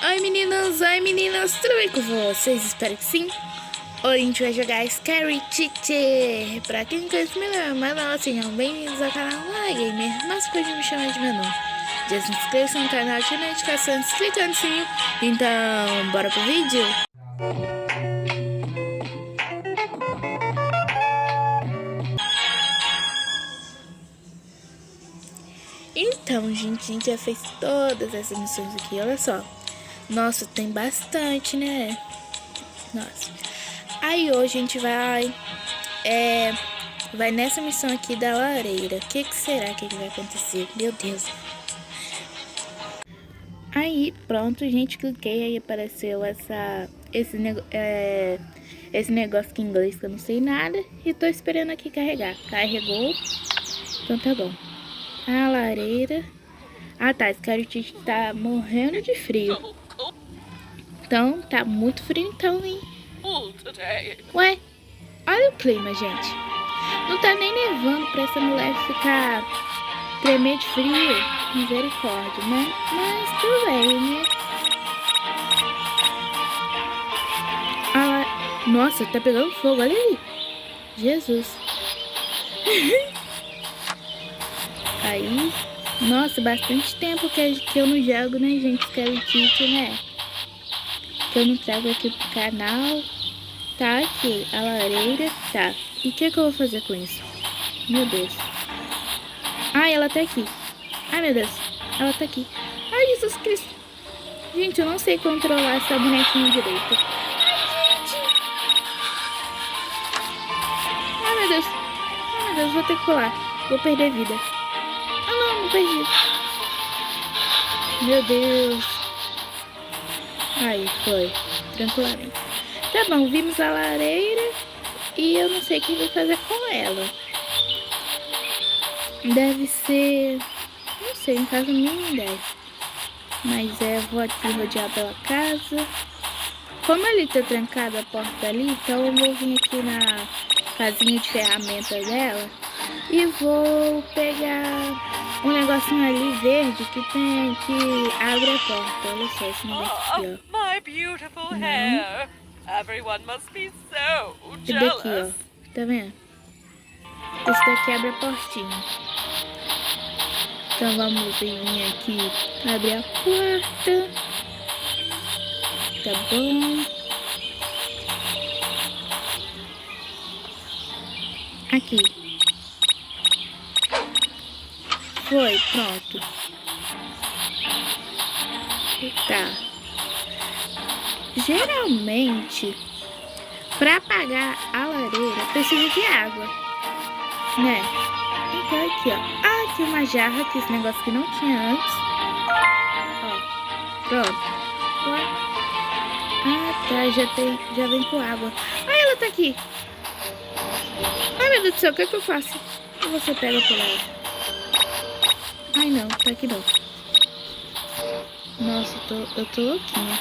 Oi meninas, tudo bem com vocês? Espero que sim. Hoje a gente vai jogar Scary Teacher. Pra quem não conhece meu nome, sejam bem-vindos ao canal Gamer, mas pode me chamar de Menu. Já se inscreva no canal, ative a notificação, clica no sininho. Então, bora pro vídeo? Então, gente, a gente já fez todas essas missões aqui, olha só. Nossa, tem bastante, né? Nossa. Aí hoje a gente vai nessa missão aqui da lareira. O que será que vai acontecer? Meu Deus. Aí, pronto, gente, cliquei, aí apareceu esse negócio aqui em inglês que eu não sei nada. E tô esperando aqui carregar. Carregou. Então tá bom. A lareira. Ah tá, esse cara tá morrendo de frio. Então, tá muito frio então, hein? Ué, olha o clima, gente. Não tá nem nevando pra essa mulher ficar tremer de frio. Misericórdia, né? Mas tudo bem, né? Ah, nossa, tá pegando fogo, olha aí. Jesus. Aí, nossa, bastante tempo que eu não jogo, né, gente? Scary Teacher, né? Que eu não trago aqui pro canal. Tá aqui, a lareira, tá. E o que eu vou fazer com isso? Meu Deus. Ai, ela tá aqui. Ai, meu Deus. Ela tá aqui. Ai, Jesus Cristo. Gente, eu não sei controlar essa bonequinha direito. Ai, gente. Ai, meu Deus. Ai, meu Deus, vou ter que pular. Vou perder vida. Ah, não perdi. Meu Deus. Aí, foi. Tranquilamente. Tá bom, vimos a lareira e eu não sei o que vou fazer com ela. Deve ser... não sei, não faço a mínima ideia. Mas vou aqui rodear pela casa. Como ali tá trancada a porta ali, então eu vou vir aqui na casinha de ferramentas dela e vou pegar um negocinho ali verde que abre a porta. Olha só esse negócio aqui, ó. My beautiful hair. Everyone must be so Esse daqui, jealous. ó. Tá vendo? Esse daqui abre a portinha. Então vamos vir aqui, abrir a porta. Tá bom. Aqui. Foi, pronto. Tá. Geralmente, para apagar a lareira, precisa de água, né? Então aqui, ó. Ah, aqui uma jarra, que esse negócio que não tinha antes. Ó, pronto. Ué. Ah, tá, já vem com água. Ah, ela tá aqui. Ai, meu Deus do céu, o que eu faço? Ou você pega por lá? Ai, não, tá aqui não. Nossa, eu tô louquinha.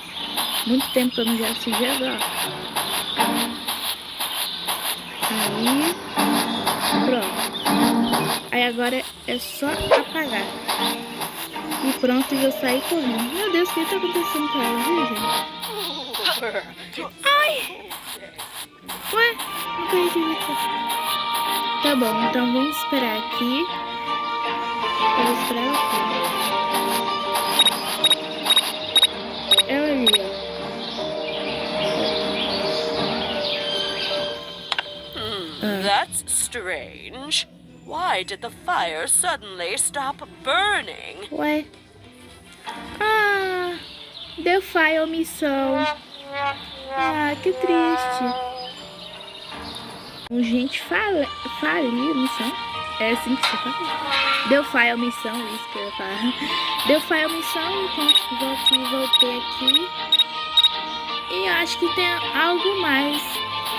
Muito tempo que eu não jogo esse jogo, ó. Aí, pronto. Aí agora é só apagar. E pronto, eu saí correndo. Meu Deus, o que tá acontecendo com ela, gente? Ai! Ué, não acredito. Tá bom, então vamos esperar aqui. Eu vou esperar ela aqui. Ela ali, ó. That's strange. Why did the fire suddenly stop burning? Ué. Ah, deu falha a missão. Ah, que triste. Gente, faliu a missão. É assim que você fala. Deu falha a missão, isso que eu ia falar. Deu falha a missão, então voltei aqui. E eu acho que tem algo mais.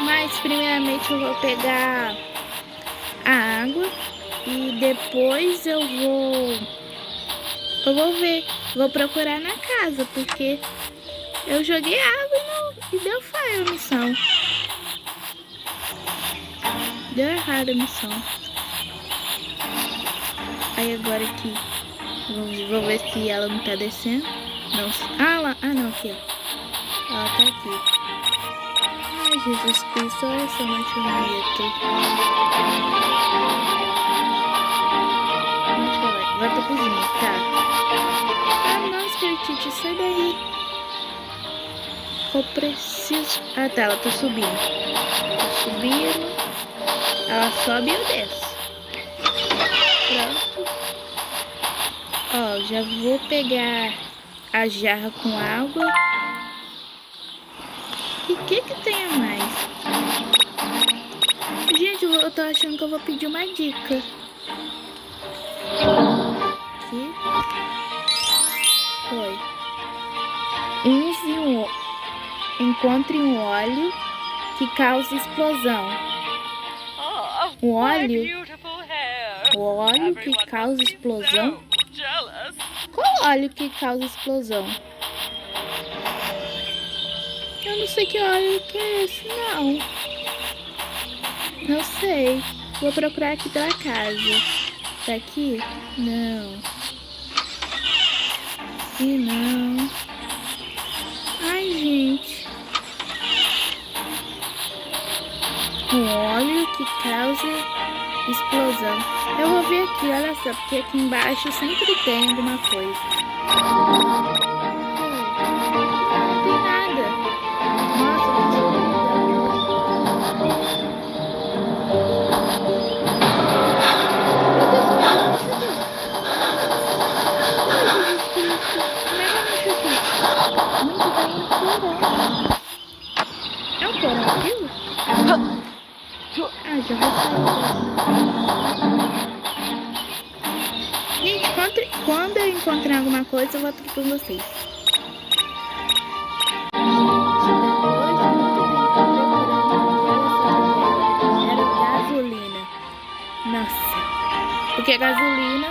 Mas primeiramente eu vou pegar a água e depois eu vou ver, vou procurar na casa, porque eu joguei água e deu falha a missão. Deu errado a missão. Aí agora aqui, vou ver se ela não tá descendo. Não. Ah, lá. Ah, não, aqui, ó. Ela tá aqui. Ai, Jesus Cristo, olha essa noite bonita. Onde que ela vai? Vai pra cozinha, tá. Ah, não, Scartite, sai daí. Eu preciso... Ah, tá, ela tá subindo. Tá subindo. Ela sobe e eu desço. Pronto. Ó, já vou pegar a jarra com água. E o que tem a mais? Gente, eu tô achando que eu vou pedir uma dica. Aqui. Foi. Encontre um óleo que causa explosão. Oh, Um my óleo? beautiful hair. O óleo que Everyone causa must be explosão? so jealous. Qual óleo que causa explosão? Eu não sei que óleo que é esse, não. Não sei. Vou procurar aqui pela casa. Tá aqui? Não. E não. Ai, gente. Um óleo que causa explosão. Eu vou ver aqui, olha só, porque aqui embaixo sempre tem alguma coisa. Não tem nada. Nossa, é um porão aquilo? Ah, já vou sair. Gente, quando eu encontrar alguma coisa, eu volto aqui com vocês. Era gasolina. Nossa. Porque gasolina,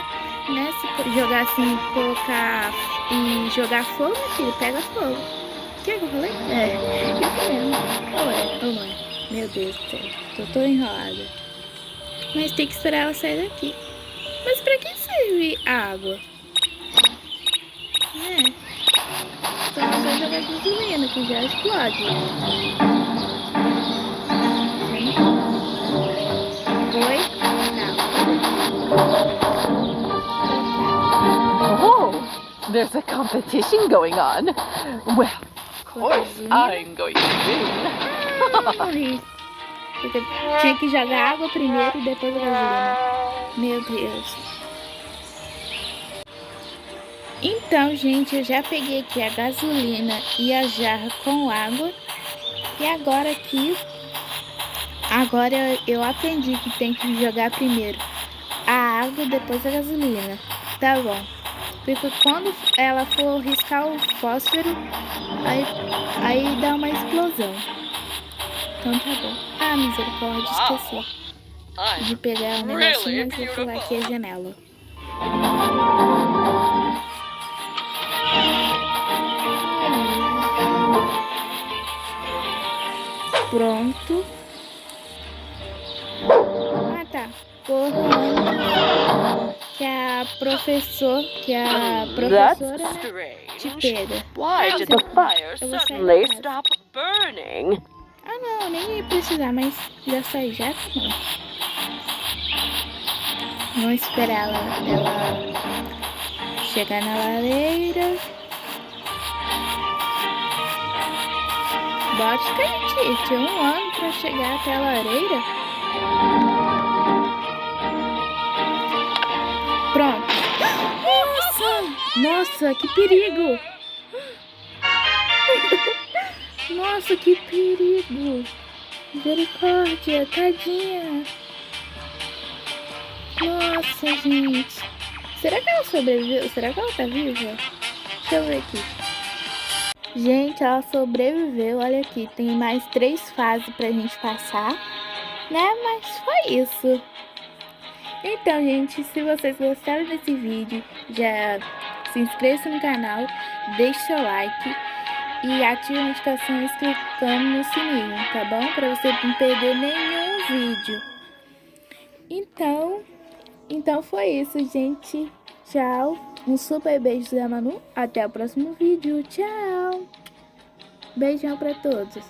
né? Se jogar assim, colocar e jogar fogo, filho, pega fogo. O que eu falei? É, isso mesmo. Ou não é? Meu Deus do céu, tô toda enrolada. Mas tem que esperar ela sair daqui. Mas pra que serve a água? Só não jogar gasolina, que já explode. Oi? Oh, there's a competition going on. Well, of course, I'm going to win. Morri. Porque tinha que jogar água primeiro e depois a gasolina. Meu Deus. Então, gente, eu já peguei aqui a gasolina e a jarra com água. E agora aqui, eu aprendi que tem que jogar primeiro a água e depois a gasolina. Tá bom. Porque quando ela for riscar o fósforo, aí dá uma explosão. Então tá bom. Ah, misericórdia, esqueci de pegar o negocinho, mas vou pular aqui a janela. Pronto. Ah, tá. Correndo. Que a professora, né, te pega. Why did the fire suddenly stop burning? Ah, não, nem ia precisar, mas já saí, já tá bom. Vamos esperar ela chegar na lareira. Bote Scartite, 1 ano pra chegar até a lareira. Pronto. Nossa, que perigo. Nossa, que perigo. Misericórdia, tadinha. Nossa, gente. Será que ela sobreviveu? Será que ela tá viva? Deixa eu ver aqui. Gente, ela sobreviveu. Olha aqui, tem mais 3 fases pra gente passar, né? Mas foi isso. Então, gente, se vocês gostaram desse vídeo, já se inscreva no canal, deixe seu like e ative a notificação clicando no sininho, tá bom? Pra você não perder nenhum vídeo. Então foi isso, gente. Tchau. Um super beijo da Manu. Até o próximo vídeo. Tchau. Beijão pra todos.